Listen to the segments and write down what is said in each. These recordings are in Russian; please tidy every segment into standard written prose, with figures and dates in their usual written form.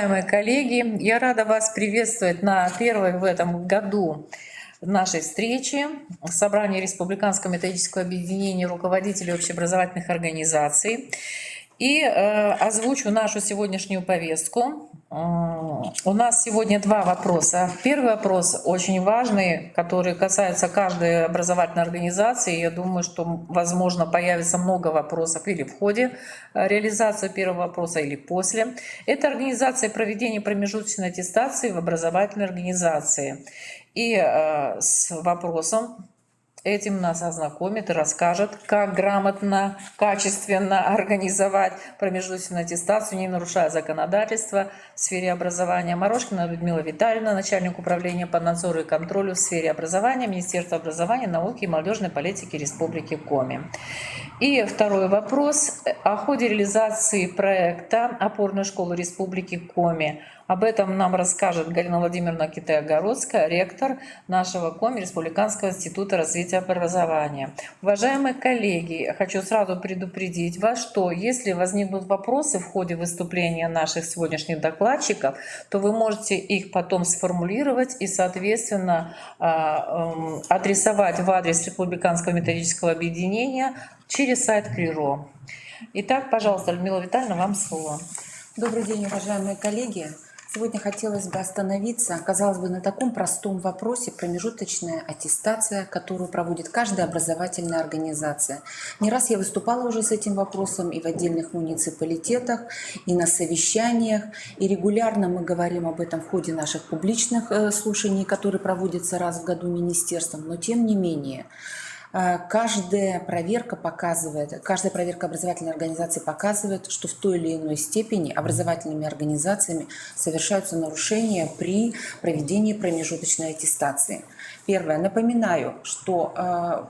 Уважаемые коллеги, я рада вас приветствовать на первой в этом году нашей встрече собрания Республиканского методического объединения руководителей общеобразовательных организаций. И озвучу нашу сегодняшнюю повестку. У нас сегодня два вопроса. Первый вопрос очень важный, который касается каждой образовательной организации. Я думаю, что, возможно, появится много вопросов или в ходе реализации первого вопроса, или после. Это организация проведения промежуточной аттестации в образовательной организации. И с вопросом этим нас ознакомит и расскажет, как грамотно, качественно организовать промежуточную аттестацию, не нарушая законодательство в сфере образования. Морошкина Людмила Витальевна, начальник управления по надзору и контролю в сфере образования, Министерства образования, науки и молодежной политики Республики Коми. И второй вопрос о ходе реализации проекта «Опорная школа Республики Коми». Об этом нам расскажет Галина Владимировна Китай-Огородская, ректор нашего Коми Республиканского института развития образования. Уважаемые коллеги, хочу сразу предупредить вас, что если возникнут вопросы в ходе выступления наших сегодняшних докладчиков, то вы можете их потом сформулировать и, соответственно, адресовать в адрес Республиканского методического объединения через сайт КРИРО. Итак, пожалуйста, Людмила Витальевна, вам слово. Добрый день, уважаемые коллеги. Сегодня хотелось бы остановиться, казалось бы, на таком простом вопросе промежуточная аттестация, которую проводит каждая образовательная организация. Не раз я выступала уже с этим вопросом и в отдельных муниципалитетах, и на совещаниях, и регулярно мы говорим об этом в ходе наших публичных слушаний, которые проводятся раз в году министерством, но тем не менее. Каждая проверка образовательной организации показывает, что в той или иной степени образовательными организациями совершаются нарушения при проведении промежуточной аттестации. Первое. Напоминаю, что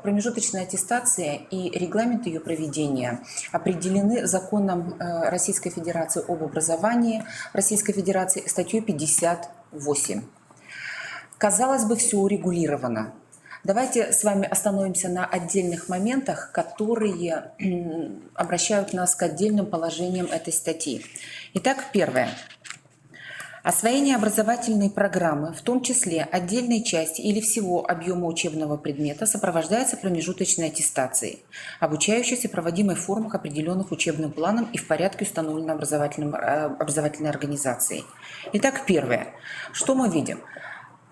промежуточная аттестация и регламент ее проведения определены законом Российской Федерации об образовании Российской Федерации статьей 58. Казалось бы, все урегулировано. Давайте с вами остановимся на отдельных моментах, которые обращают нас к отдельным положениям этой статьи. Итак, первое. Освоение образовательной программы, в том числе отдельной части или всего объема учебного предмета, сопровождается промежуточной аттестацией, обучающейся проводимой в формах, определенных учебным планом и в порядке, установленном образовательной организацией. Итак, первое. Что мы видим?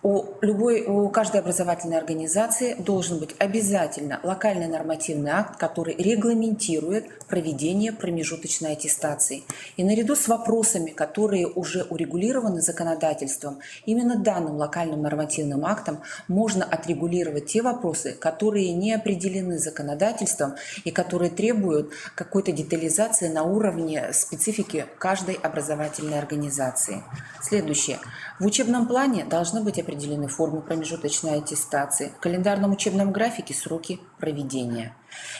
У каждой образовательной организации должен быть обязательно локальный нормативный акт, который регламентирует проведение промежуточной аттестации. И наряду с вопросами, которые уже урегулированы законодательством, именно данным локальным нормативным актом можно отрегулировать те вопросы, которые не определены законодательством и которые требуют какой-то детализации на уровне специфики каждой образовательной организации. Следующее. В учебном плане должны быть определены формы промежуточной аттестации, в календарном учебном графике сроки проведения.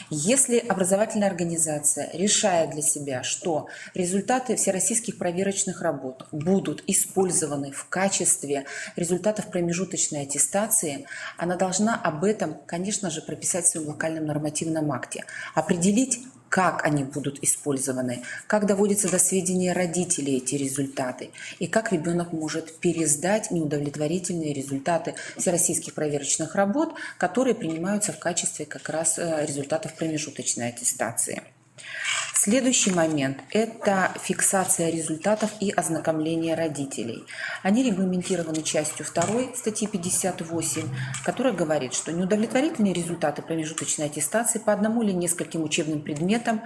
Если образовательная организация решает для себя, что результаты всероссийских проверочных работ будут использованы в качестве результатов промежуточной аттестации, она должна об этом, конечно же, прописать в своем локальном нормативном акте, определить, как они будут использованы, как доводятся до сведения родителей эти результаты и как ребенок может пересдать неудовлетворительные результаты всероссийских проверочных работ, которые принимаются в качестве как раз результатов промежуточной аттестации. Следующий момент – это фиксация результатов и ознакомление родителей. Они регламентированы частью 2 статьи 58, которая говорит, что неудовлетворительные результаты промежуточной аттестации по одному или нескольким учебным предметам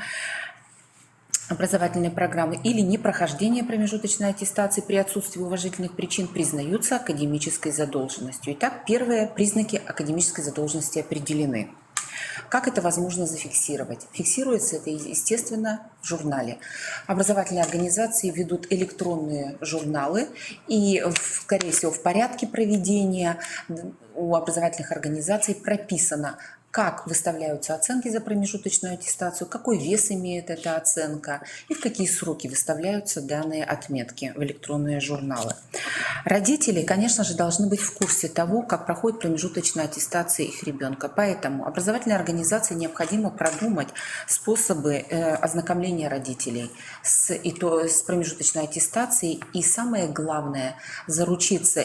образовательной программы или непрохождение промежуточной аттестации при отсутствии уважительных причин признаются академической задолженностью. Итак, первые признаки академической задолженности определены. Как это возможно зафиксировать? Фиксируется это, естественно, в журнале. Образовательные организации ведут электронные журналы, и, скорее всего, в порядке проведения у образовательных организаций прописано, как выставляются оценки за промежуточную аттестацию, какой вес имеет эта оценка и в какие сроки выставляются данные отметки в электронные журналы. Родители, конечно же, должны быть в курсе того, как проходит промежуточная аттестация их ребенка. Поэтому образовательной организации необходимо продумать способы ознакомления родителей с промежуточной аттестацией и, самое главное, заручиться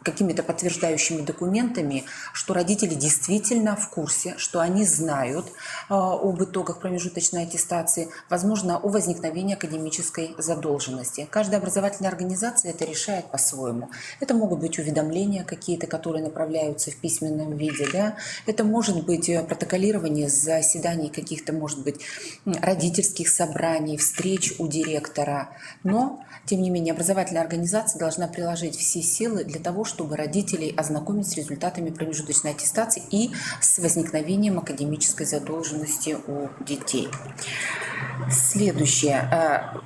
какими-то подтверждающими документами, что родители действительно в курсе, что они знают об итогах промежуточной аттестации, возможно, о возникновении академической задолженности. Каждая образовательная организация это решает по-своему. Это могут быть уведомления какие-то, которые направляются в письменном виде, да? Это может быть протоколирование заседаний каких-то, может быть, родительских собраний, встреч у директора. Но, тем не менее, образовательная организация должна приложить все силы для того, чтобы родителей ознакомить с результатами промежуточной аттестации и с возникновением академической задолженности у детей. Следующее.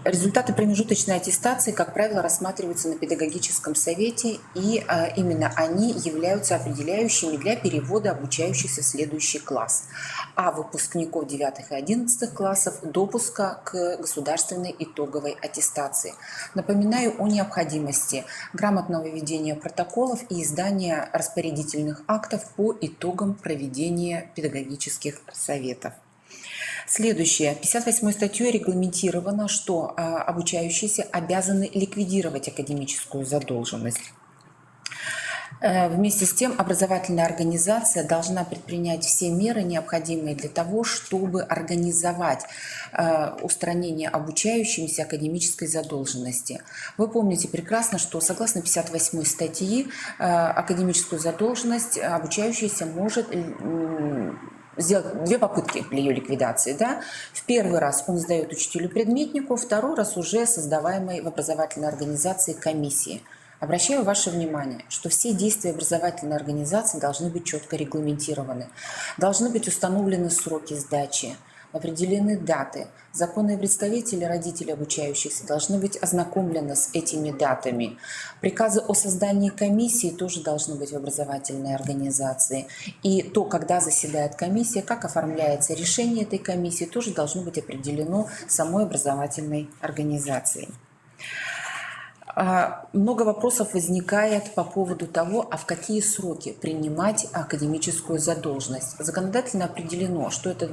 Результаты промежуточной аттестации, как правило, рассматриваются на педагогическом совете, и именно они являются определяющими для перевода обучающихся в следующий класс, а выпускников 9 и 11 классов допуска к государственной итоговой аттестации. Напоминаю о необходимости грамотного ведения протоколов и издания распорядительных актов по итогам проведения педагогических советов. Следующее. 58 статьей регламентировано, что обучающиеся обязаны ликвидировать академическую задолженность. Вместе с тем образовательная организация должна предпринять все меры, необходимые для того, чтобы организовать устранение обучающимся академической задолженности. Вы помните прекрасно, что согласно 58 статьи академическую задолженность обучающийся может сделать две попытки для ее ликвидации. Да? В первый раз он сдает учителю-предметнику, второй раз уже создаваемой в образовательной организации комиссии. Обращаю ваше внимание, что все действия образовательной организации должны быть четко регламентированы. Должны быть установлены сроки сдачи, определены даты. Законные представители родителей обучающихся должны быть ознакомлены с этими датами. Приказы о создании комиссии тоже должны быть в образовательной организации. И то, когда заседает комиссия, как оформляется решение этой комиссии, тоже должно быть определено самой образовательной организацией. Много вопросов возникает по поводу того, а в какие сроки принимать академическую задолженность. Законодательно определено, что это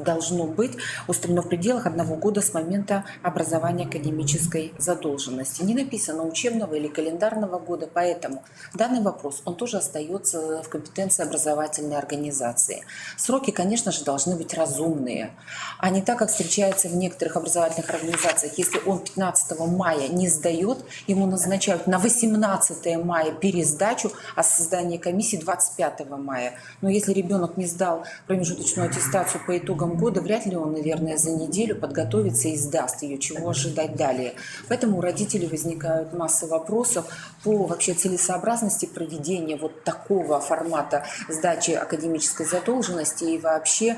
должно быть устроено в пределах 1 года с момента образования академической задолженности. Не написано учебного или календарного года, поэтому данный вопрос, он тоже остается в компетенции образовательной организации. Сроки, конечно же, должны быть разумные, а не так, как встречается в некоторых образовательных организациях. Если он 15 мая не сдает, ему назначают на 18 мая пересдачу, а создание комиссии 25 мая. Но если ребенок не сдал промежуточную аттестацию по итогам года, вряд ли он, наверное, за неделю подготовится и сдаст ее, чего ожидать далее. Поэтому у родителей возникают масса вопросов по вообще целесообразности проведения вот такого формата сдачи академической задолженности и вообще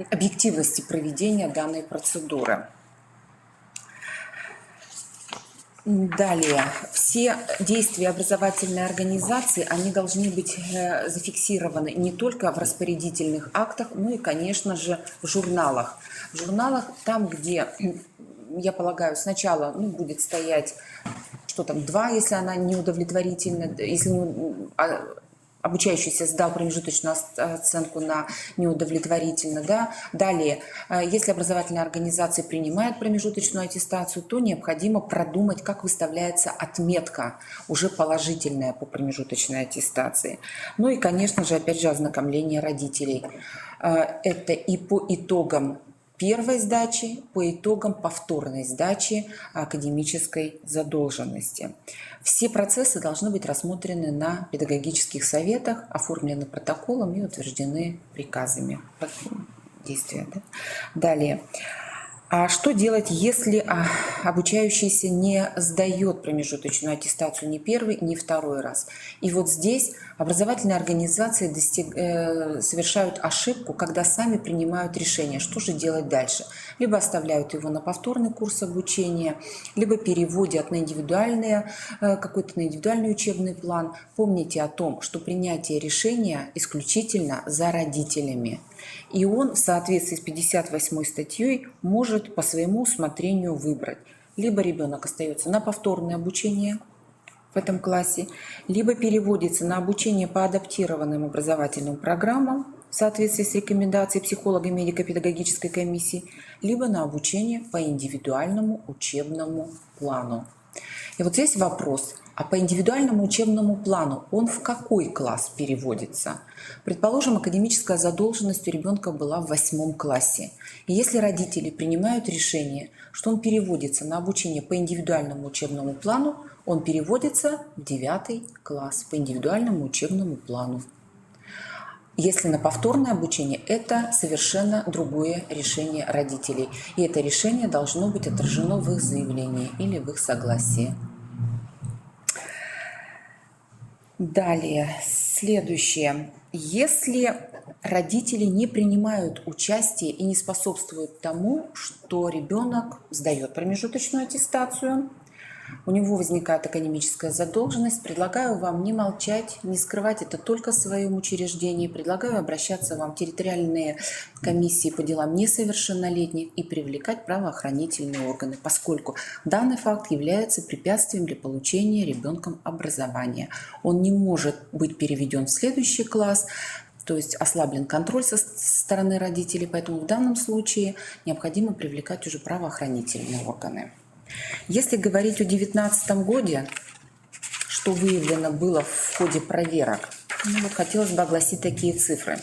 объективности проведения данной процедуры. Далее, все действия образовательной организации, они должны быть зафиксированы не только в распорядительных актах, но и, конечно же, в журналах. В журналах там, где, я полагаю, сначала будет стоять, что там, 2, если она неудовлетворительна, если обучающийся сдал промежуточную оценку на неудовлетворительно. Да? Далее, если образовательная организация принимает промежуточную аттестацию, то необходимо продумать, как выставляется отметка, уже положительная по промежуточной аттестации. Ну и, конечно же, опять же, ознакомление родителей. Это и по итогам первой сдачи, по итогам повторной сдачи академической задолженности. Все процессы должны быть рассмотрены на педагогических советах, оформлены протоколом и утверждены приказами действия. Да? Далее. А что делать, если обучающийся не сдает промежуточную аттестацию ни первый, ни второй раз? И вот здесь образовательные организации совершают ошибку, когда сами принимают решение, что же делать дальше. Либо оставляют его на повторный курс обучения, либо переводят на какой-то на индивидуальный учебный план. Помните о том, что принятие решения исключительно за родителями. И он в соответствии с 58 статьей может по своему усмотрению выбрать. Либо ребенок остается на повторное обучение в этом классе, либо переводится на обучение по адаптированным образовательным программам в соответствии с рекомендацией психолога медико-педагогической комиссии, либо на обучение по индивидуальному учебному плану. И вот здесь вопрос, а по индивидуальному учебному плану он в какой класс переводится? Предположим, академическая задолженность у ребенка была в 8 классе. И если родители принимают решение, что он переводится на обучение по индивидуальному учебному плану, он переводится в 9 класс по индивидуальному учебному плану. Если на повторное обучение, это совершенно другое решение родителей. И это решение должно быть отражено в их заявлении или в их согласии. Далее, следующее. Если родители не принимают участие и не способствуют тому, что ребенок сдает промежуточную аттестацию, у него возникает академическая задолженность, предлагаю вам не молчать, не скрывать это только в своем учреждении, предлагаю обращаться вам в территориальные комиссии по делам несовершеннолетних и привлекать правоохранительные органы, поскольку данный факт является препятствием для получения ребенком образования. Он не может быть переведен в следующий класс, то есть ослаблен контроль со стороны родителей, поэтому в данном случае необходимо привлекать уже правоохранительные органы. Если говорить о 2019 году, что выявлено было в ходе проверок, хотелось бы огласить такие цифры.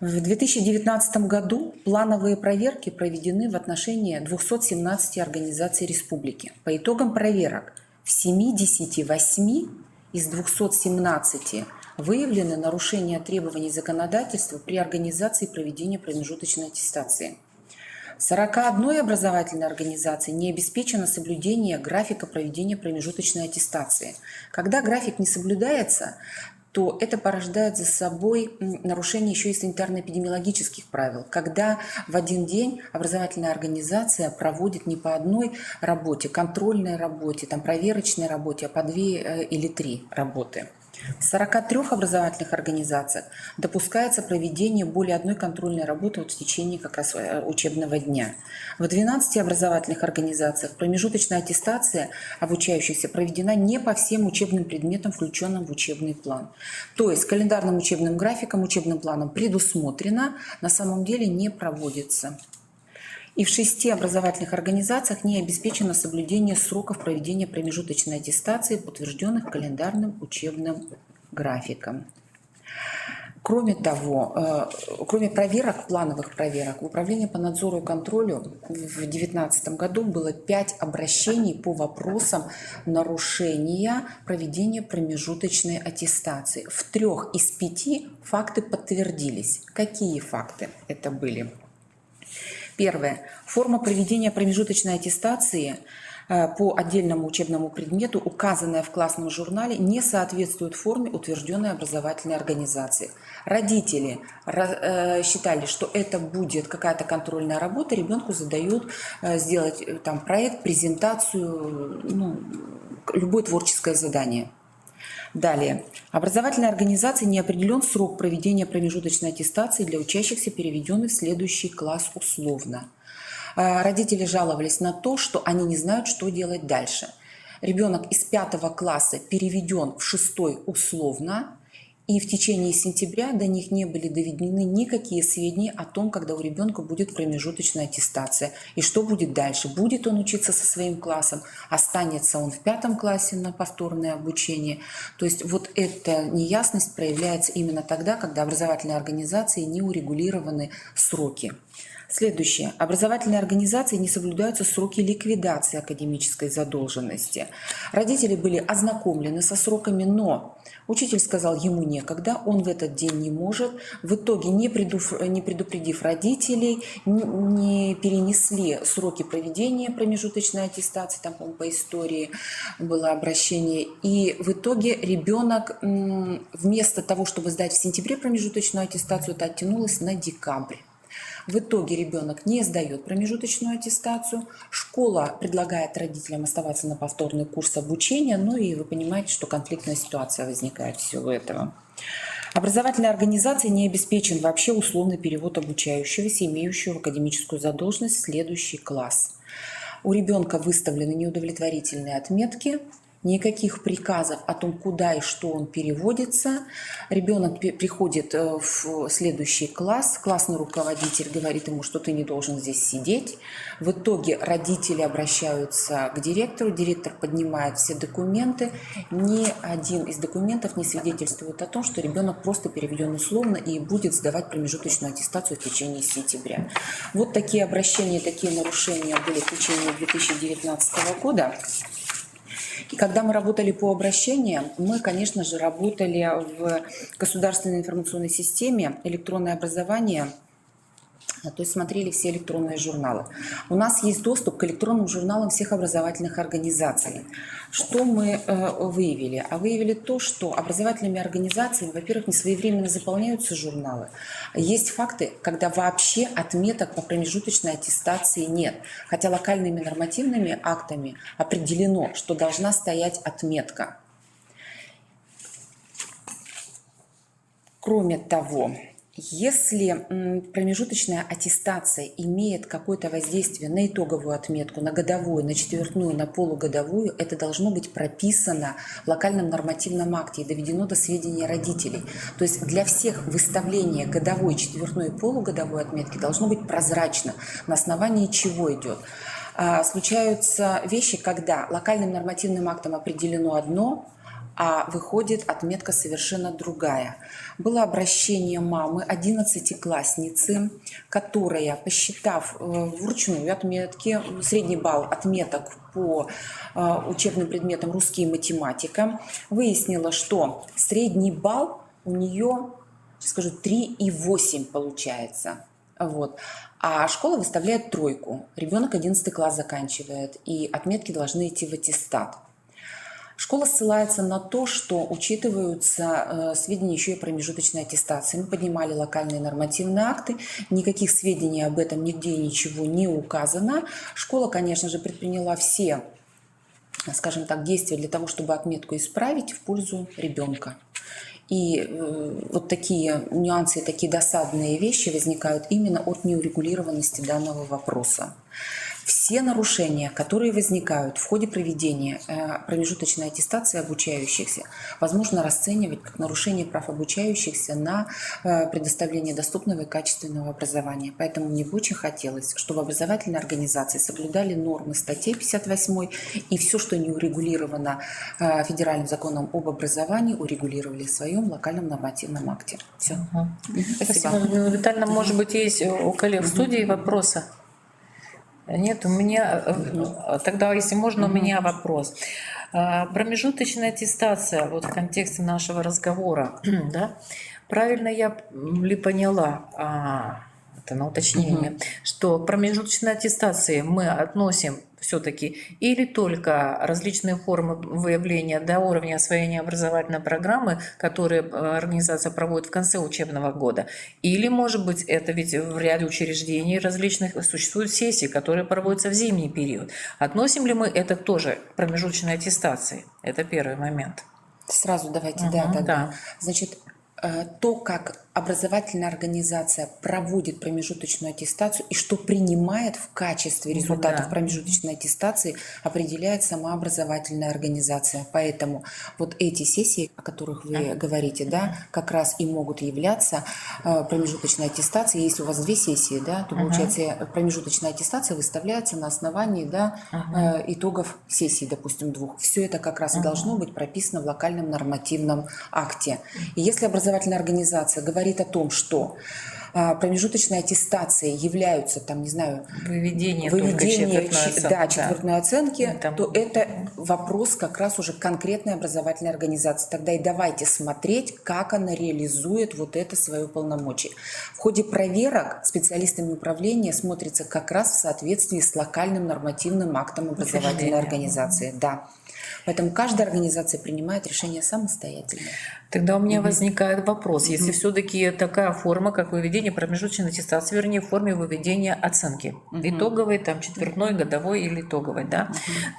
В 2019 году плановые проверки проведены в отношении 217 организаций республики. По итогам проверок в 78 из 217 выявлены нарушения требований законодательства при организации проведения промежуточной аттестации. 41 образовательной организации не обеспечено соблюдение графика проведения промежуточной аттестации. Когда график не соблюдается, то это порождает за собой нарушение еще и санитарно-эпидемиологических правил, когда в один день образовательная организация проводит не по одной работе, контрольной работе, проверочной работе, а по 2 или 3 работы. В 43 образовательных организациях допускается проведение более одной контрольной работы в течение как раз учебного дня. В 12 образовательных организациях промежуточная аттестация обучающихся проведена не по всем учебным предметам, включенным в учебный план. То есть календарным учебным графиком, учебным планом предусмотрено, на самом деле не проводится. И в 6 образовательных организациях не обеспечено соблюдение сроков проведения промежуточной аттестации, утвержденных календарным учебным графиком. Кроме того, кроме проверок, плановых проверок, в Управлении по надзору и контролю в 2019 году было 5 обращений по вопросам нарушения проведения промежуточной аттестации. В 3 из 5 факты подтвердились. Какие факты это были? Первое. Форма проведения промежуточной аттестации по отдельному учебному предмету, указанная в классном журнале, не соответствует форме, утвержденной образовательной организацией. Родители считали, что это будет какая-то контрольная работа, ребенку задают сделать проект, презентацию, любое творческое задание. Далее. Образовательной организации не определен срок проведения промежуточной аттестации для учащихся, переведенных в следующий класс условно. Родители жаловались на то, что они не знают, что делать дальше. Ребенок из 5 класса переведен в 6 условно, и в течение сентября до них не были доведены никакие сведения о том, когда у ребенка будет промежуточная аттестация и что будет дальше. Будет он учиться со своим классом, останется он в 5 классе на повторное обучение. То есть вот эта неясность проявляется именно тогда, когда образовательные организации не урегулированы сроки. Следующее. Образовательные организации не соблюдаются сроки ликвидации академической задолженности. Родители были ознакомлены со сроками, но учитель сказал, ему некогда, он в этот день не может. В итоге, не предупредив родителей, не перенесли сроки проведения промежуточной аттестации, там, по-моему, по истории было обращение. И в итоге ребенок вместо того, чтобы сдать в сентябре промежуточную аттестацию, это оттянулось на декабрь. В итоге ребенок не сдает промежуточную аттестацию, школа предлагает родителям оставаться на повторный курс обучения, ну и вы понимаете, что конфликтная ситуация возникает всего этого. Образовательной организации не обеспечен вообще условный перевод обучающегося, имеющего академическую задолженность в следующий класс. У ребенка выставлены неудовлетворительные отметки, никаких приказов о том, куда и что он переводится. Ребенок приходит в следующий класс, классный руководитель говорит ему, что ты не должен здесь сидеть. В итоге родители обращаются к директору, директор поднимает все документы. Ни один из документов не свидетельствует о том, что ребенок просто переведен условно и будет сдавать промежуточную аттестацию в течение сентября. Вот такие обращения, такие нарушения были в течение 2019 года. И когда мы работали по обращениям, мы, конечно же, работали в государственной информационной системе электронное образование, то есть смотрели все электронные журналы. У нас есть доступ к электронным журналам всех образовательных организаций. Что мы выявили? А выявили то, что образовательными организациями, во-первых, несвоевременно заполняются журналы. Есть факты, когда вообще отметок по промежуточной аттестации нет. Хотя локальными нормативными актами определено, что должна стоять отметка. Кроме того, если промежуточная аттестация имеет какое-то воздействие на итоговую отметку, на годовую, на четвертную, на полугодовую, это должно быть прописано в локальном нормативном акте и доведено до сведения родителей. То есть для всех выставление годовой, четвертной и полугодовой отметки должно быть прозрачно, на основании чего идет. Случаются вещи, когда локальным нормативным актом определено одно, а выходит отметка совершенно другая. Было обращение мамы, 11-классницы, которая, посчитав вручную отметки, средний балл отметок по учебным предметам русский и математика, выяснила, что средний балл у нее, скажу, 3,8 получается. Вот. А школа выставляет тройку. Ребенок 11 класс заканчивает, и отметки должны идти в аттестат. Школа ссылается на то, что учитываются сведения еще и промежуточной аттестации. Мы поднимали локальные нормативные акты, никаких сведений об этом нигде ничего не указано. Школа, конечно же, предприняла все, скажем так, действия для того, чтобы отметку исправить в пользу ребенка. И вот такие нюансы, такие досадные вещи возникают именно от неурегулированности данного вопроса. Все нарушения, которые возникают в ходе проведения промежуточной аттестации обучающихся, возможно расценивать как нарушение прав обучающихся на предоставление доступного и качественного образования. Поэтому мне бы очень хотелось, чтобы образовательные организации соблюдали нормы статьи 58 и все, что не урегулировано федеральным законом об образовании, урегулировали в своем локальном нормативном акте. Все. Спасибо. Витальевна, может быть, есть у коллег в студии вопросы? Нет, у меня, тогда, если можно, у меня вопрос. Промежуточная аттестация, вот в контексте нашего разговора, да, правильно я ли поняла, это на уточнение, что к промежуточной аттестации мы относим все-таки или только различные формы выявления до уровня освоения образовательной программы, которые организация проводит в конце учебного года, или, может быть, это ведь в ряде учреждений различных существуют сессии, которые проводятся в зимний период. Относим ли мы это тоже к промежуточной аттестации? Это первый момент. Сразу давайте, да. Значит, то, как образовательная организация проводит промежуточную аттестацию и что принимает в качестве результатов промежуточной аттестации, определяет сама образовательная организация. Поэтому вот эти сессии, о которых вы говорите, да, как раз и могут являться промежуточной аттестацией. Если у вас 2 сессии, да, то получается промежуточная аттестация выставляется на основании, да, итогов сессии, допустим, 2. Все это как раз и должно быть прописано в локальном нормативном акте. И если образовательная организация говорит о том, что промежуточной аттестацией являются, там, не знаю, Выведение только четвертной оценки, Там- то это вопрос как раз уже конкретной образовательной организации. Тогда и давайте смотреть, как она реализует вот это свое полномочие. В ходе проверок специалистами управления смотрится как раз в соответствии с локальным нормативным актом образовательной организации. Да. Поэтому каждая организация принимает решение самостоятельно. Тогда у меня возникает вопрос, если все-таки такая форма, как выведение промежуточной аттестации, вернее, в форме выведения оценки, итоговой, там, четвертной, годовой или итоговой, да,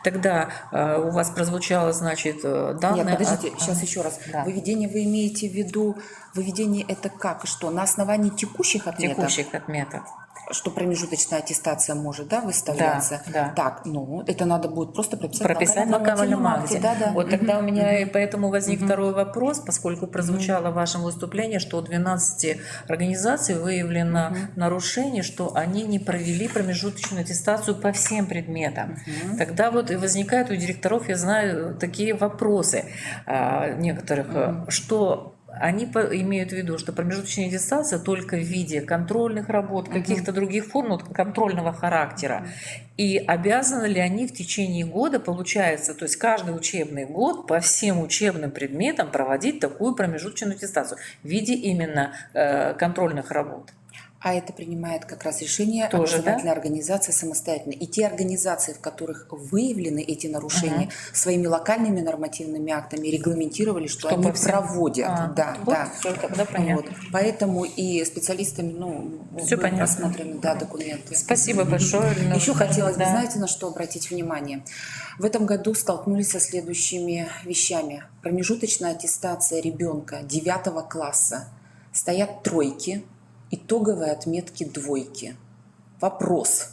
тогда у вас прозвучало, значит, данные... Нет, подождите, сейчас еще раз. Да. Выведение вы имеете в виду, выведение это как и что? На основании текущих отметок? Текущих отметок. Что промежуточная аттестация может, да, выставляться? Да. Так, ну, это надо будет просто Прописать в локальном акте. Да. Вот тогда у меня и поэтому возник второй вопрос, поскольку прозвучало в вашем выступлении, что у 12 организаций выявлено нарушение, что они не провели промежуточную аттестацию по всем предметам. Тогда вот и возникают у директоров, я знаю, такие вопросы некоторых, что они имеют в виду, что промежуточная аттестация только в виде контрольных работ, каких-то других форм контрольного характера. И обязаны ли они в течение года, получается, то есть каждый учебный год по всем учебным предметам проводить такую промежуточную аттестацию в виде именно контрольных работ? А это принимает как раз решение Тоже, образовательная организация самостоятельно. И те организации, в которых выявлены эти нарушения, своими локальными нормативными актами регламентировали, что они проводят. Всё, тогда понятно. Вот. Поэтому и специалистами, Всё были понятно. рассмотрены документы. Спасибо большое. Еще хотелось бы, знаете, на что обратить внимание? В этом году столкнулись со следующими вещами. Промежуточная аттестация ребенка 9 класса. Стоят тройки, итоговые отметки двойки. Вопрос.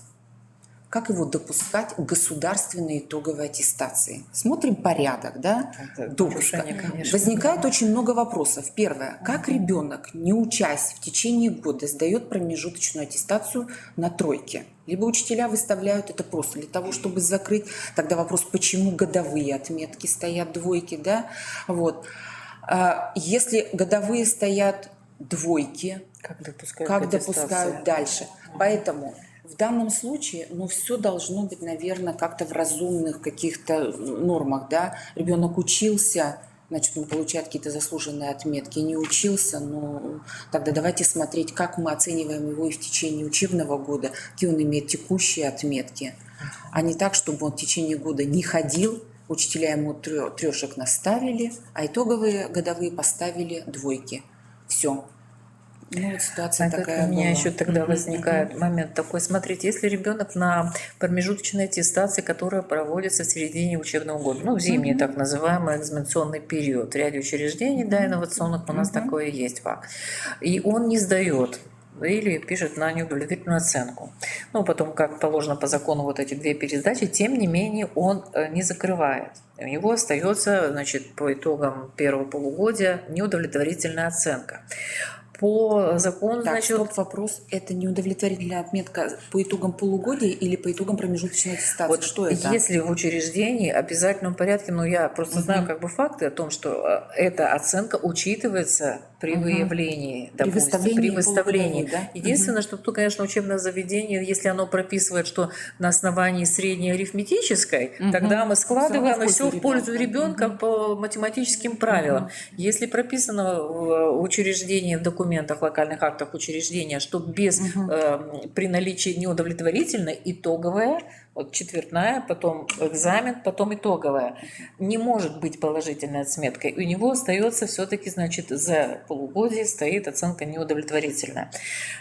Как его допускать к государственной итоговой аттестации? Смотрим порядок, да? Допуска. Возникает очень много вопросов. Первое. Как ребенок, не учась в течение года, сдает промежуточную аттестацию на тройке? Либо учителя выставляют это просто для того, чтобы закрыть. Тогда вопрос, почему годовые отметки стоят двойки, да? Вот. Если годовые стоят двойки, как допускают дальше? Поэтому в данном случае, все должно быть, наверное, как-то в разумных каких-то нормах, да. Ребенок учился, значит, он получает какие-то заслуженные отметки. Не учился, тогда давайте смотреть, как мы оцениваем его и в течение учебного года, какие он имеет текущие отметки, а не так, чтобы он в течение года не ходил, учителя ему трешек наставили, а итоговые годовые поставили двойки. Все. Вот ситуация такая у меня была. еще тогда возникает момент такой. Смотрите, если ребенок на промежуточной аттестации, которая проводится в середине учебного года, в зимний так называемый экзаменационный период, в ряде учреждений, инновационных у нас такое есть факт, и он не сдает или пишет на неудовлетворительную оценку. Потом, как положено по закону, вот эти две пересдачи, тем не менее он не закрывает. У него остается, значит, по итогам первого полугодия неудовлетворительная оценка. По закону, вопрос. Это неудовлетворительная отметка по итогам полугодия или по итогам промежуточной аттестации? Вот что это? Если в учреждении в обязательном порядке, я просто знаю факты о том, что эта оценка учитывается при выявлении, допустим, при выставлении. Да? Единственное, что тут, конечно, учебное заведение, если оно прописывает, что на основании средней арифметической, тогда мы складываем и все в пользу ребенка по математическим правилам. Если прописано в учреждении, в документах, локальных актах учреждения, что при наличии неудовлетворительной итоговая, четвертная, потом экзамен, потом итоговая, не может быть положительной отметкой. У него остается все-таки, значит, за полугодие стоит оценка неудовлетворительная.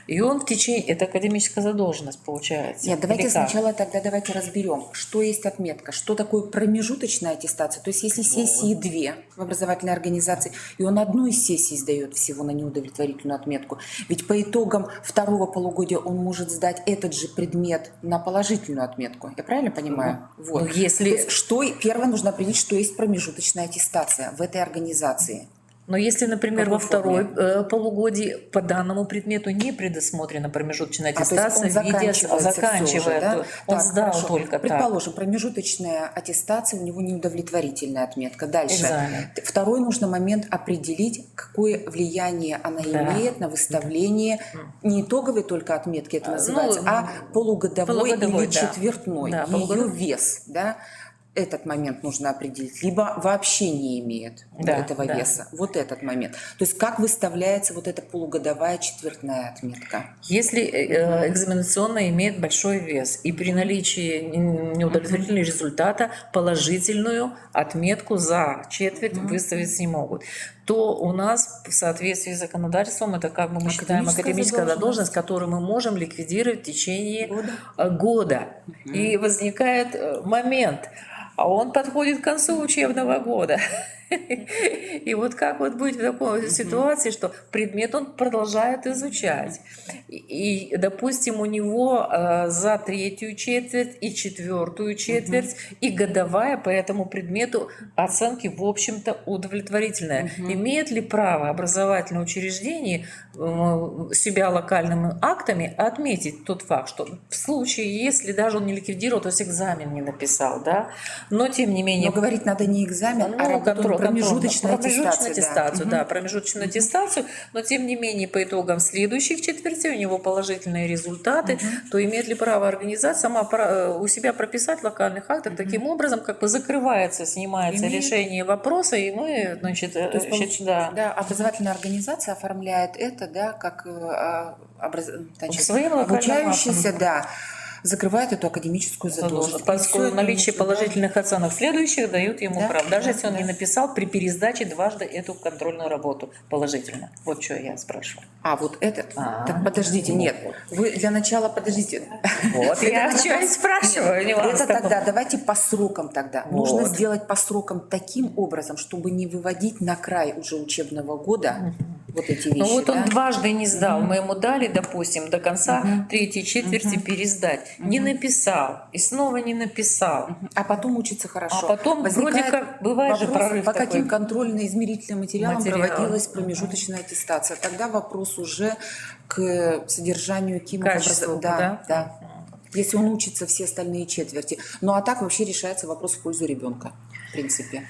И он в течение... Это академическая задолженность, получается. Нет, давайте сначала тогда разберем, что есть отметка, что такое промежуточная аттестация. То есть если сессии две в образовательной организации, и он одну из сессий сдает всего на неудовлетворительную отметку, ведь по итогам второго полугодия он может сдать этот же предмет на положительную отметку. Я правильно понимаю? Если... Первое нужно определить, что есть промежуточная аттестация в этой организации. Но если, например, Какой во второй форме? полугодии по данному предмету не предусмотрена промежуточная То есть он аттестация в виде заканчивается всё уже, да? он Так, сдал хорошо. только так. Предположим, промежуточная аттестация, у него неудовлетворительная отметка. Дальше. Экзамен. Второй нужно момент определить, какое влияние она Да. имеет на выставление не итоговой только отметки, это называется, а полугодовой полугодовой, или да. четвертной. Да, Ее полугодовой. вес, да? Этот момент нужно определить, либо вообще не имеет этого Да. веса. Вот этот момент. То есть как выставляется вот эта полугодовая четвертная отметка? Если экзаменационная имеет большой вес и при наличии неудовлетворительного результата положительную отметку за четверть выставить не могут, то у нас в соответствии с законодательством это как бы мы считаем академическая задолженность, которую мы можем ликвидировать в течение года. И возникает момент, а он подходит к концу учебного года. И вот как вот быть в такой ситуации, что предмет он продолжает изучать. И, допустим, у него за третью четверть и четвертую четверть и годовая по этому предмету оценки, в общем-то, удовлетворительные. Имеет ли право образовательное учреждение себя локальными актами отметить тот факт, что в случае, если даже он не ликвидировал, то есть экзамен не написал, да, но тем не менее... Но говорить надо не экзамен, а промежуточную аттестацию. Да, промежуточную аттестацию, но тем не менее по итогам следующих четвертей у него положительные результаты, то имеет ли право организация сама у себя прописать в локальных актах таким образом, как бы закрывается, снимается решение вопроса, и мы, значит, образовательная организация оформляет это, да, как обучающийся, закрывает эту академическую задолженность. Поскольку наличие положительных оценок следующих дают ему право, даже если он не написал при пересдаче дважды эту контрольную работу положительно. Вот что я спрашиваю. Вот это? Так подождите, нет. Вы для начала подождите. Вот я что и спрашиваю. Это тогда, давайте по срокам тогда. Нужно сделать по срокам таким образом, чтобы не выводить на край уже учебного года вот эти вещи. Ну вот он дважды не сдал, мы ему дали, допустим, до конца третьей четверти пересдать. Не написал, и снова не написал. А потом учится хорошо. А потом вроде как бывает же прорыв по такой. каким контрольно-измерительным материалам проводилась промежуточная аттестация. Тогда вопрос уже к содержанию качеству, да. Если он учится все остальные четверти. Ну а так вообще решается вопрос в пользу ребенка. В принципе.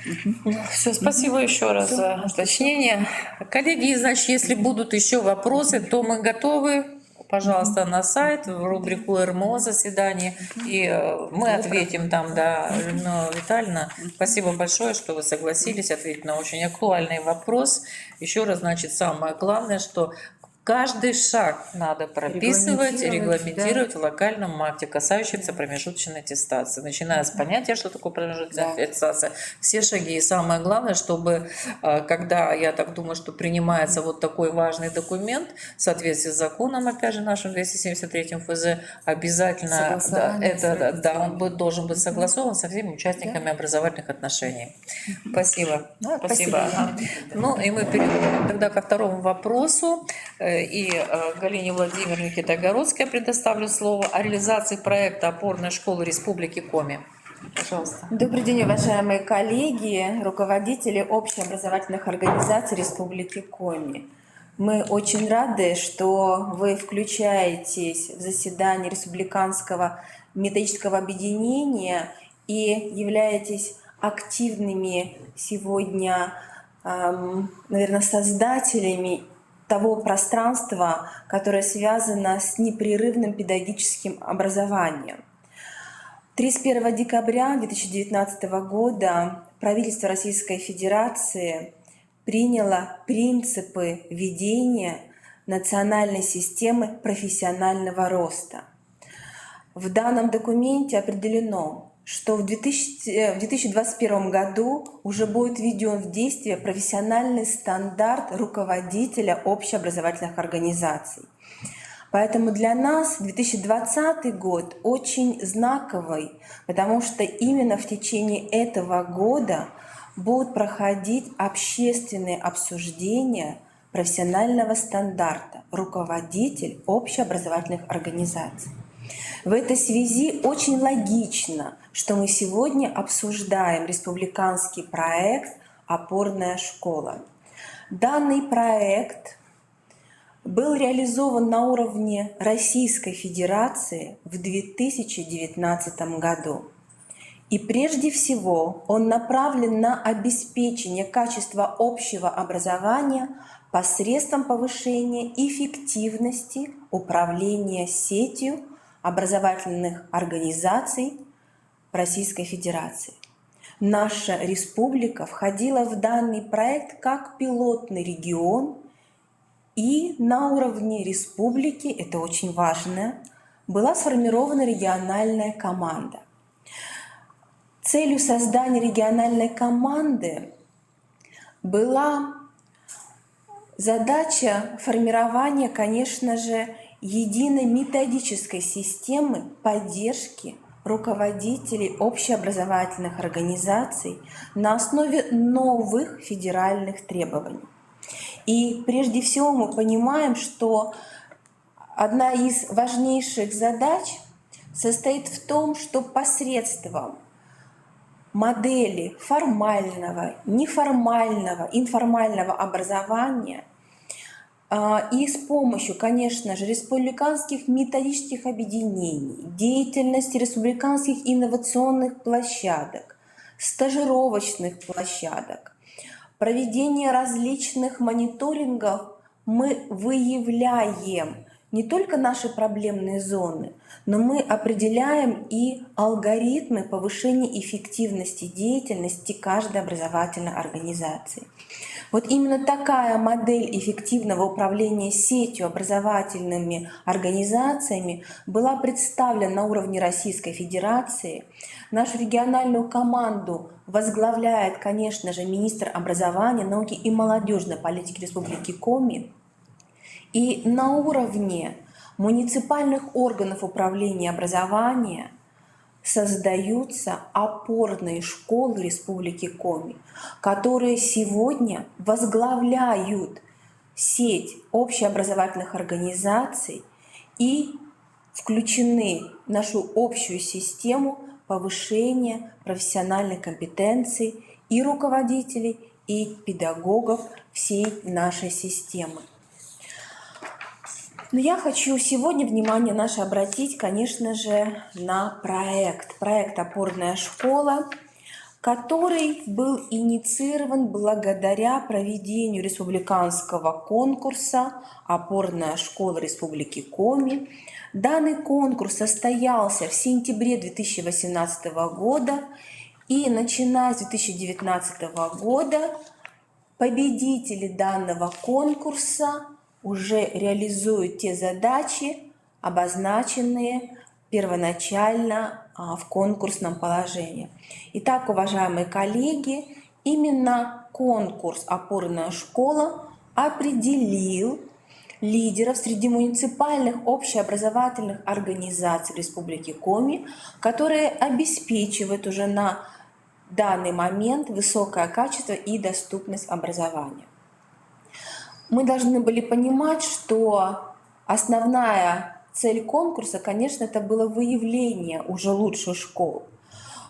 Все, спасибо еще раз за уточнение. Коллеги, значит, если будут еще вопросы, то мы готовы. Пожалуйста, на сайт, в рубрику РМО заседание, и мы ответим там, Людмила Витальевна. Спасибо большое, что вы согласились ответить на очень актуальный вопрос. Еще раз, значит, самое главное, что каждый шаг надо прописывать, регламентировать в локальном акте, касающемся промежуточной аттестации. Начиная с понятия, что такое промежуточная аттестация, все шаги. И самое главное, чтобы, когда, я так думаю, что принимается вот такой важный документ, в соответствии с законом, опять же, нашим 273 ФЗ, обязательно он должен быть согласован со всеми участниками образовательных отношений. Спасибо. Спасибо. Ну и мы переходим тогда ко второму вопросу. И Галине Владимировне Китайгородской я предоставлю слово о реализации проекта опорной школы Республики Коми. Пожалуйста. Добрый день, уважаемые коллеги, руководители общеобразовательных организаций Республики Коми. Мы очень рады, что вы включаетесь в заседание Республиканского методического объединения и являетесь активными сегодня, наверное, создателями того пространства, которое связано с непрерывным педагогическим образованием. 31 декабря 2019 года правительство Российской Федерации приняло принципы ведения национальной системы профессионального роста. В данном документе определено, что в 2021 году уже будет введен в действие профессиональный стандарт руководителя общеобразовательных организаций. Поэтому для нас 2020 год очень знаковый, потому что именно в течение этого года будут проходить общественные обсуждения профессионального стандарта руководитель общеобразовательных организаций. В этой связи очень логично, что мы сегодня обсуждаем республиканский проект «Опорная школа». Данный проект был реализован на уровне Российской Федерации в 2019 году. И прежде всего он направлен на обеспечение качества общего образования посредством повышения эффективности управления сетью образовательных организаций Российской Федерации. Наша республика входила в данный проект как пилотный регион, и на уровне республики, это очень важно, была сформирована региональная команда. Целью создания региональной команды была задача формирования, конечно же, единой методической системы поддержки руководителей общеобразовательных организаций на основе новых федеральных требований. И прежде всего мы понимаем, что одна из важнейших задач состоит в том, что посредством модели формального, неформального, информального образования и с помощью, конечно же, республиканских методических объединений, деятельности республиканских инновационных площадок, стажировочных площадок, проведения различных мониторингов, мы выявляем не только наши проблемные зоны, но мы определяем и алгоритмы повышения эффективности деятельности каждой образовательной организации. Вот именно такая модель эффективного управления сетью образовательными организациями была представлена на уровне Российской Федерации. Нашу региональную команду возглавляет, конечно же, министр образования, науки и молодежной политики Республики Коми. И на уровне муниципальных органов управления образования создаются опорные школы Республики Коми, которые сегодня возглавляют сеть общеобразовательных организаций и включены в нашу общую систему повышения профессиональной компетенции и руководителей, и педагогов всей нашей системы. Но я хочу сегодня внимание наше обратить, конечно же, на проект «Опорная школа», который был инициирован благодаря проведению республиканского конкурса «Опорная школа Республики Коми». Данный конкурс состоялся в сентябре 2018 года, и начиная с 2019 года победители данного конкурса уже реализуют те задачи, обозначенные первоначально в конкурсном положении. Итак, уважаемые коллеги, именно конкурс «Опорная школа» определил лидеров среди муниципальных общеобразовательных организаций Республики Коми, которые обеспечивают уже на данный момент высокое качество и доступность образования. Мы должны были понимать, что основная цель конкурса, конечно, это было выявление уже лучших школ.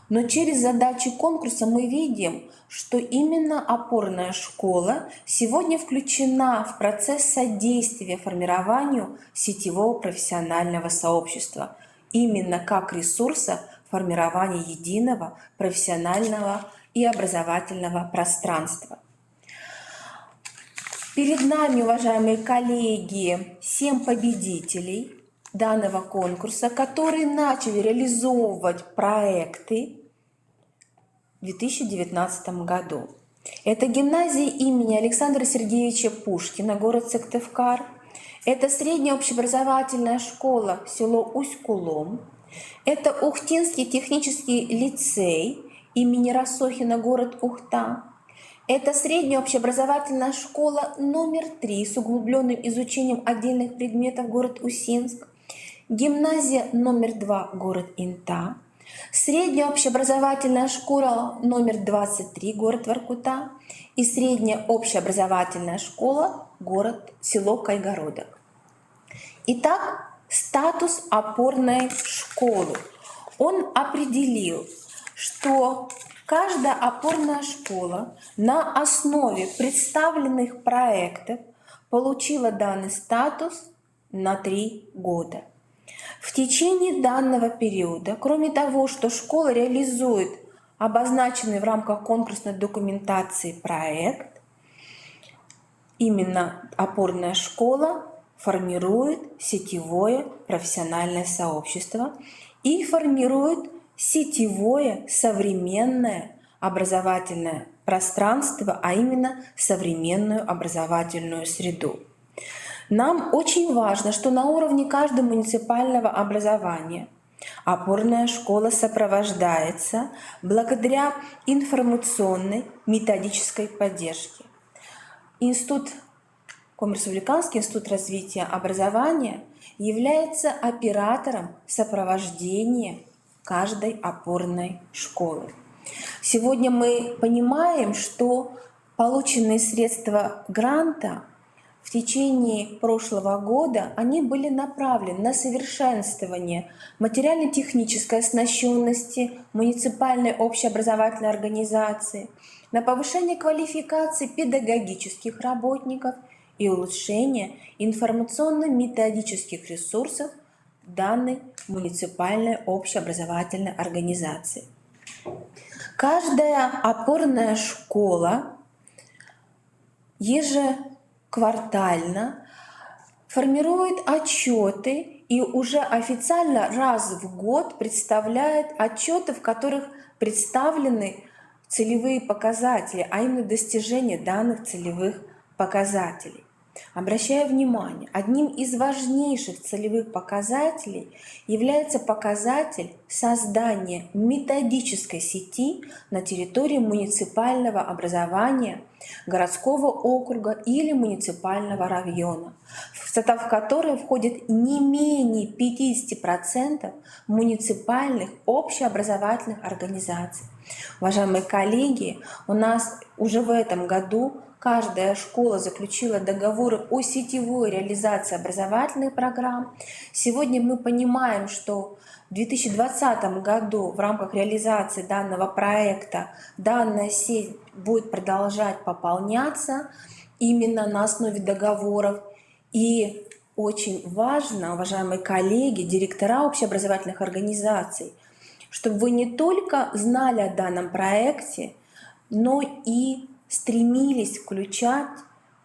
Но через задачи конкурса мы видим, что именно опорная школа сегодня включена в процесс содействия формированию сетевого профессионального сообщества, именно как ресурса формирования единого профессионального и образовательного пространства. Перед нами, уважаемые коллеги, 7 победителей данного конкурса, которые начали реализовывать проекты в 2019 году. Это гимназия имени Александра Сергеевича Пушкина, город Сыктывкар. Это средняя общеобразовательная школа, село Усть-Кулом. Это Ухтинский технический лицей имени Рассохина, город Ухта. Это средняя общеобразовательная школа номер 3 с углубленным изучением отдельных предметов, город Усинск. Гимназия номер 2, город Инта. Средняя общеобразовательная школа номер 23, город Воркута. И средняя общеобразовательная школа, село Кайгородок. Итак, статус опорной школы. Он определил, что Каждая опорная школа на основе представленных проектов получила данный статус на 3 года. В течение данного периода, кроме того, что школа реализует обозначенный в рамках конкурсной документации проект, именно опорная школа формирует сетевое профессиональное сообщество и формирует сетевое современное образовательное пространство, а именно современную образовательную среду. Нам очень важно, что на уровне каждого муниципального образования опорная школа сопровождается благодаря информационной методической поддержке. Коммерс-Республиканский институт развития образования является оператором сопровождения каждой опорной школы. Сегодня мы понимаем, что полученные средства гранта в течение прошлого года они были направлены на совершенствование материально-технической оснащенности муниципальной общеобразовательной организации, на повышение квалификации педагогических работников и улучшение информационно-методических ресурсов данной муниципальной общеобразовательной организации. Каждая опорная школа ежеквартально формирует отчеты и уже официально раз в год представляет отчеты, в которых представлены целевые показатели, а именно достижение данных целевых показателей. Обращаю внимание, одним из важнейших целевых показателей является показатель создания методической сети на территории муниципального образования, городского округа или муниципального района, в состав которой входит не менее 50% муниципальных общеобразовательных организаций. Уважаемые коллеги, у нас уже в этом году каждая школа заключила договоры о сетевой реализации образовательных программ. Сегодня мы понимаем, что в 2020 году в рамках реализации данного проекта данная сеть будет продолжать пополняться именно на основе договоров. И очень важно, уважаемые коллеги, директора общеобразовательных организаций, чтобы вы не только знали о данном проекте, но и стремились включать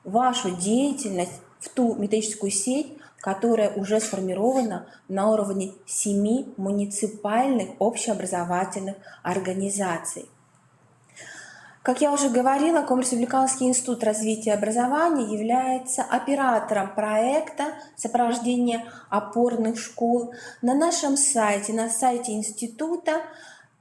вашу деятельность в ту методическую сеть, которая уже сформирована на уровне 7 муниципальных общеобразовательных организаций. Как я уже говорила, Коммерс-Республиканский институт развития образования является оператором проекта сопровождения опорных школ. На нашем сайте, на сайте института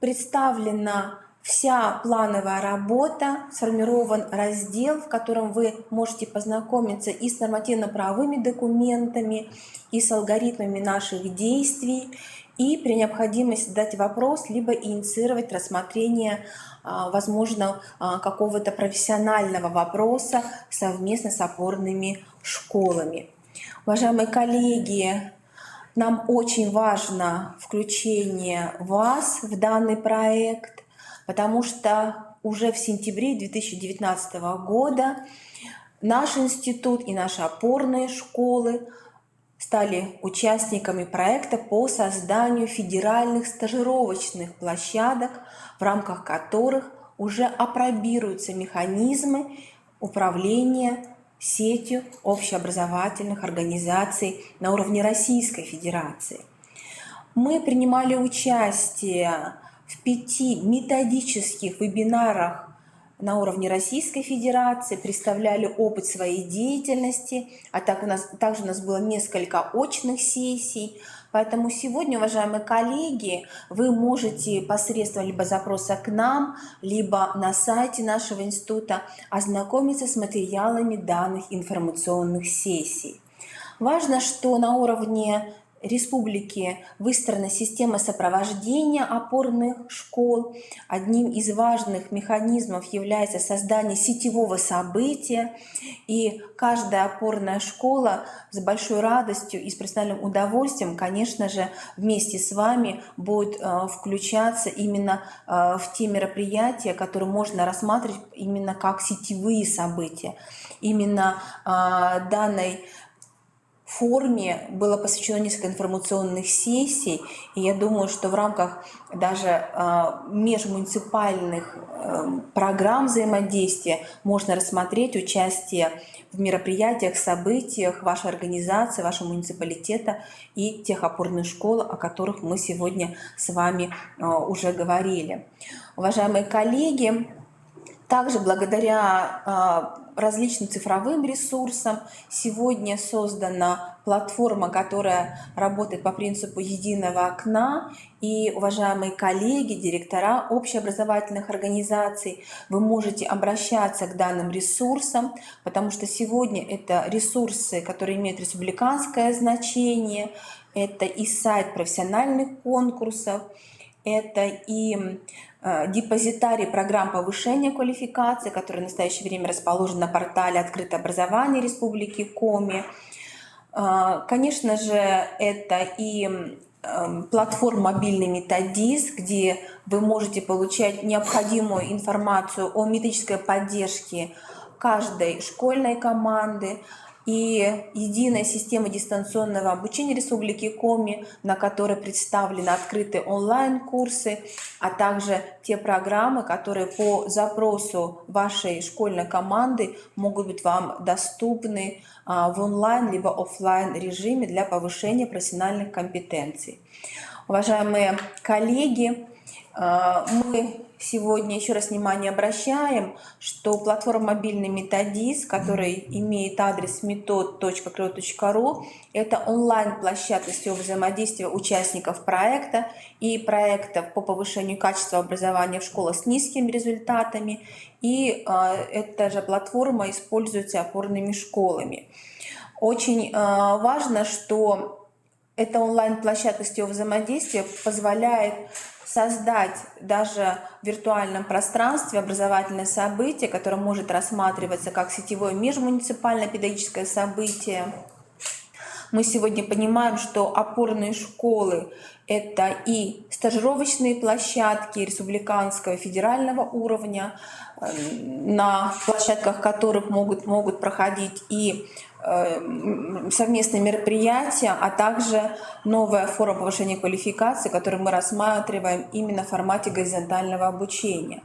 представлена вся плановая работа, сформирован раздел, в котором вы можете познакомиться и с нормативно-правовыми документами, и с алгоритмами наших действий, и при необходимости задать вопрос, либо инициировать рассмотрение, возможно, какого-то профессионального вопроса совместно с опорными школами. Уважаемые коллеги, нам очень важно включение вас в данный проект, потому что уже в сентябре 2019 года наш институт и наши опорные школы стали участниками проекта по созданию федеральных стажировочных площадок, в рамках которых уже апробируются механизмы управления сетью общеобразовательных организаций на уровне Российской Федерации. Мы принимали участие в 5 методических вебинарах на уровне Российской Федерации, представляли опыт своей деятельности, а также у нас было несколько очных сессий. Поэтому сегодня, уважаемые коллеги, вы можете посредством либо запроса к нам, либо на сайте нашего института ознакомиться с материалами данных информационных сессий. Важно, что на уровне республики выстроена система сопровождения опорных школ. Одним из важных механизмов является создание сетевого события. И каждая опорная школа с большой радостью и с профессиональным удовольствием, конечно же, вместе с вами будет включаться именно в те мероприятия, которые можно рассматривать именно как сетевые события. Именно данной форме было посвящено несколько информационных сессий, и я думаю, что в рамках даже межмуниципальных программ взаимодействия можно рассмотреть участие в мероприятиях, событиях вашей организации, вашего муниципалитета и тех опорных школ, о которых мы сегодня с вами уже говорили. Уважаемые коллеги, также благодаря различным цифровым ресурсам сегодня создана платформа, которая работает по принципу единого окна. И, уважаемые коллеги, директора общеобразовательных организаций, вы можете обращаться к данным ресурсам, потому что сегодня это ресурсы, которые имеют республиканское значение, это и сайт профессиональных конкурсов, это и депозитарий программ повышения квалификации, который в настоящее время расположен на портале «Открытое образование Республики Коми». Конечно же, это и платформа «Мобильный методист», где вы можете получать необходимую информацию о методической поддержке каждой школьной команды, и единая система дистанционного обучения Республики Коми, на которой представлены открытые онлайн-курсы, а также те программы, которые по запросу вашей школьной команды могут быть вам доступны в онлайн либо офлайн режиме для повышения профессиональных компетенций. Уважаемые коллеги, мы сегодня еще раз внимание обращаем, что платформа «Мобильный методист», который имеет адрес metod.kro.ru, это онлайн-площадка с взаимодействия участников проекта и проектов по повышению качества образования в школах с низкими результатами. И эта же платформа используется опорными школами. Очень важно, что эта онлайн-площадка с взаимодействия позволяет создать даже в виртуальном пространстве образовательное событие, которое может рассматриваться как сетевое межмуниципальное педагогическое событие. Мы сегодня понимаем, что опорные школы – это и стажировочные площадки республиканского и федерального уровня, на площадках которых могут проходить и совместные мероприятия, а также новая форма повышения квалификации, которую мы рассматриваем именно в формате горизонтального обучения.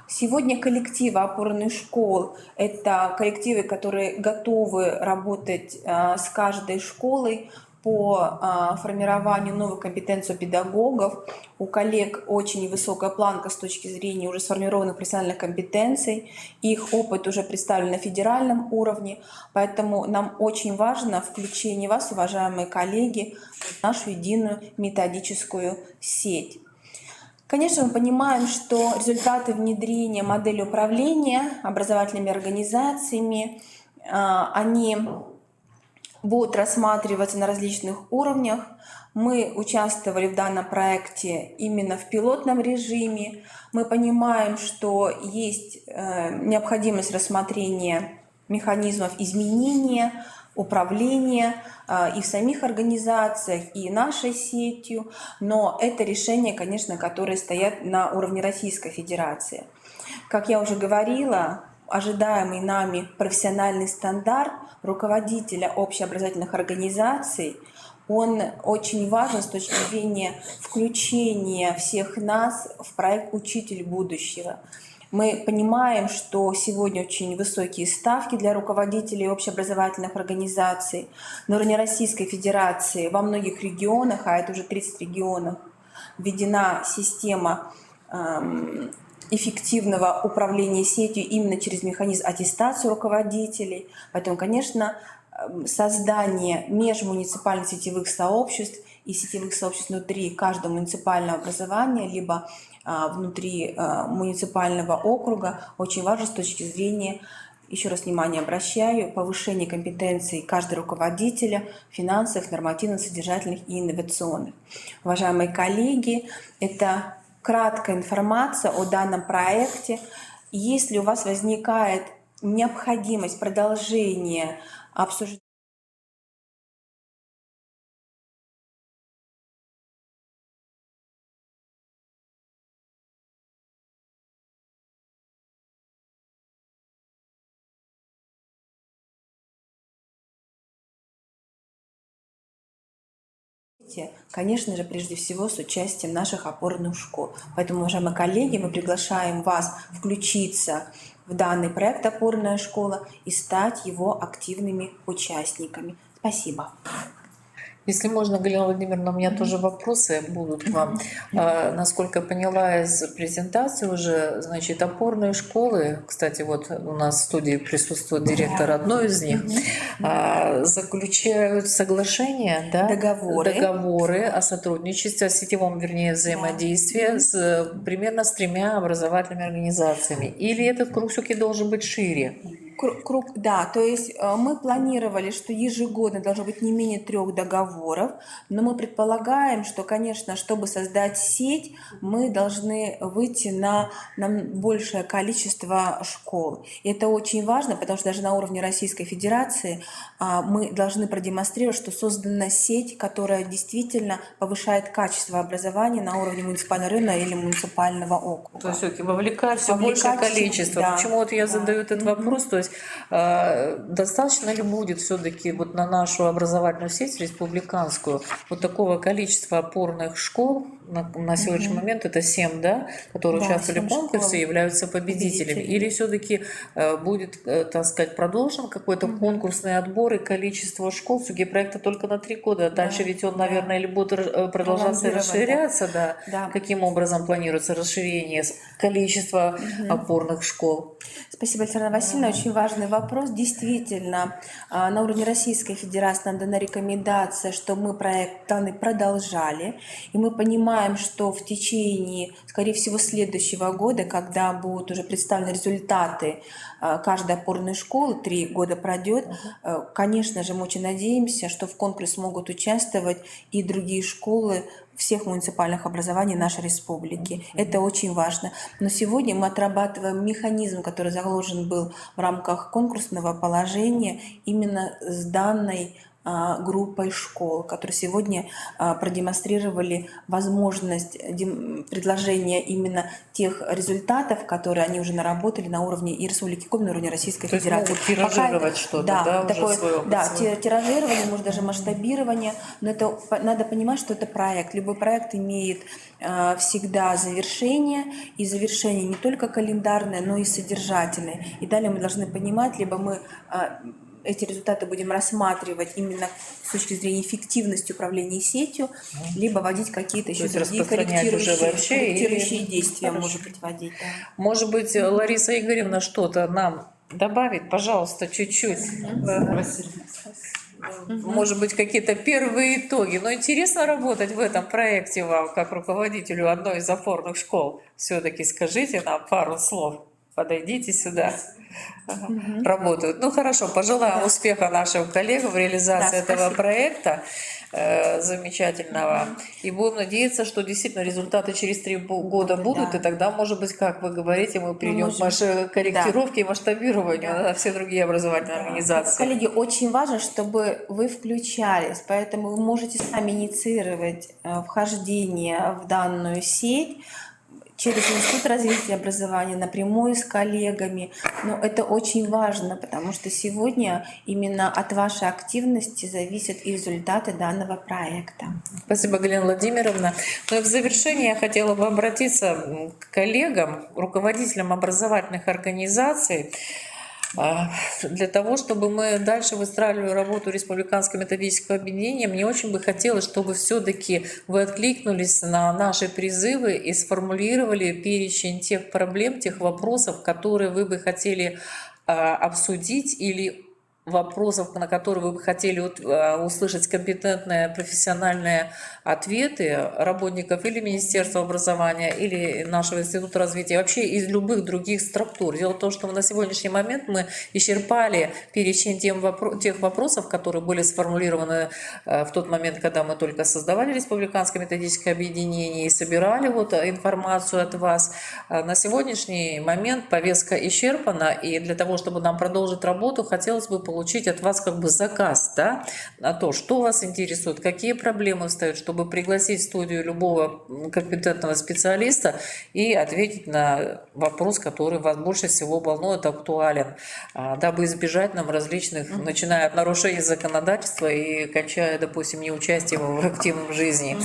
Сегодня коллективы опорных школ – это коллективы, которые готовы работать с каждой школой по формированию новых компетенций у педагогов. У коллег очень высокая планка с точки зрения уже сформированных профессиональных компетенций. Их опыт уже представлен на федеральном уровне, поэтому нам очень важно включение вас, уважаемые коллеги, в нашу единую методическую сеть. Конечно, мы понимаем, что результаты внедрения модели управления образовательными организациями, они будут рассматриваться на различных уровнях. Мы участвовали в данном проекте именно в пилотном режиме. Мы понимаем, что есть необходимость рассмотрения механизмов изменения, управления и в самих организациях, и нашей сетью. Но это решения, конечно, которые стоят на уровне Российской Федерации. Как я уже говорила, ожидаемый нами профессиональный стандарт руководителя общеобразовательных организаций, он очень важен с точки зрения включения всех нас в проект «Учитель будущего». Мы понимаем, что сегодня очень высокие ставки для руководителей общеобразовательных организаций. На уровне Российской Федерации во многих регионах, а это уже 30 регионов, введена система эффективного управления сетью именно через механизм аттестации руководителей. Поэтому, конечно, создание межмуниципальных сетевых сообществ и сетевых сообществ внутри каждого муниципального образования, либо внутри муниципального округа очень важно с точки зрения еще раз внимание обращаю, повышение компетенций каждого руководителя финансовых, нормативных, содержательных и инновационных. Уважаемые коллеги, это краткая информация о данном проекте. Если у вас возникает необходимость продолжения обсуждения, конечно же, прежде всего с участием наших опорных школ. Поэтому, уважаемые коллеги, мы приглашаем вас включиться в данный проект «Опорная школа» и стать его активными участниками. Спасибо. Если можно, Галина Владимировна, у меня тоже вопросы будут к вам. Насколько я поняла из презентации уже, значит, опорные школы, кстати, вот у нас в студии присутствует директор одной из них, заключают соглашения, да? Договоры о сотрудничестве, о сетевом, вернее, взаимодействии примерно с 3 образовательными организациями. Или этот круг все-таки должен быть шире? Да, то есть мы планировали, что ежегодно должно быть не менее 3 договоров, но мы предполагаем, что, конечно, чтобы создать сеть, мы должны выйти на большее количество школ. И это очень важно, потому что даже на уровне Российской Федерации мы должны продемонстрировать, что создана сеть, которая действительно повышает качество образования на уровне муниципального района или муниципального округа. То есть все-таки вовлекать все большее количество. Да, почему вот я задаю этот вопрос? То есть достаточно ли будет все-таки вот на нашу образовательную сеть республиканскую вот такого количества опорных школ? На сегодняшний момент это 7, да, которые участвовали в конкурсе и являются победителями. Или все-таки будет, так сказать, продолжен какой-то конкурсный отбор и количество школ? Все-таки проекта только на 3 года. Дальше ведь он, наверное, или будет продолжаться и расширяться. Да. Каким образом планируется расширение количества опорных школ? Спасибо, Александра Васильевна. Очень важный вопрос. Действительно, на уровне Российской Федерации нам дана рекомендация, что мы проект данный продолжали. И мы понимаем, что в течение, скорее всего, следующего года, когда будут уже представлены результаты каждой опорной школы, 3 года пройдет, конечно же, мы очень надеемся, что в конкурсе смогут участвовать и другие школы всех муниципальных образований нашей республики. Это очень важно. Но сегодня мы отрабатываем механизм, который заложен был в рамках конкурсного положения именно с данной группой школ, которые сегодня продемонстрировали возможность предложения именно тех результатов, которые они уже наработали на уровне и Республики Коми, на уровне Российской Федерации. Могут тиражировать что-то, да, такое, тиражирование, может даже масштабирование, но это надо понимать, что это проект. Любой проект имеет всегда завершение, и завершение не только календарное, но и содержательное. И далее мы должны понимать, либо мы эти результаты будем рассматривать именно с точки зрения эффективности управления сетью, либо вводить какие-то еще другие корректирующие действия, может быть, вводить. Да. Может быть, Лариса Игоревна что-то нам добавит, пожалуйста, чуть-чуть. Может быть, какие-то первые итоги. Но интересно работать в этом проекте вам, как руководителю одной из опорных школ. Все-таки скажите нам пару слов. Подойдите сюда. Работают. Ну хорошо, пожелаем успеха нашим коллегам в реализации этого проекта замечательного. И будем надеяться, что действительно результаты через 3 года будут, и тогда, может быть, как вы говорите, мы перейдем к корректировке и масштабированию на все другие образовательные организации. Коллеги, очень важно, чтобы вы включались, поэтому вы можете сами инициировать вхождение в данную сеть через Институт развития образования, напрямую с коллегами. Но это очень важно, потому что сегодня именно от вашей активности зависят и результаты данного проекта. Спасибо, Галина Владимировна. Ну и в завершение я хотела бы обратиться к коллегам, руководителям образовательных организаций, для того, чтобы мы дальше выстраивали работу Республиканского методического объединения. Мне очень бы хотелось, чтобы все-таки вы откликнулись на наши призывы и сформулировали перечень тех проблем, тех вопросов, которые вы бы хотели обсудить или вопросов, на которые вы бы хотели услышать компетентные профессиональные ответы работников или Министерства образования, или нашего Института развития, вообще из любых других структур. Дело в том, что на сегодняшний момент мы исчерпали перечень тех вопросов, которые были сформулированы в тот момент, когда мы только создавали Республиканское методическое объединение и собирали информацию от вас. На сегодняшний момент повестка исчерпана, и для того, чтобы нам продолжить работу, хотелось бы получить от вас как бы заказ, да, на то, что вас интересует, какие проблемы встают, чтобы пригласить в студию любого компетентного специалиста и ответить на вопрос, который вас больше всего волнует, актуален, дабы избежать нам различных, начиная от нарушений законодательства и кончая, допустим, неучастием в активной жизни.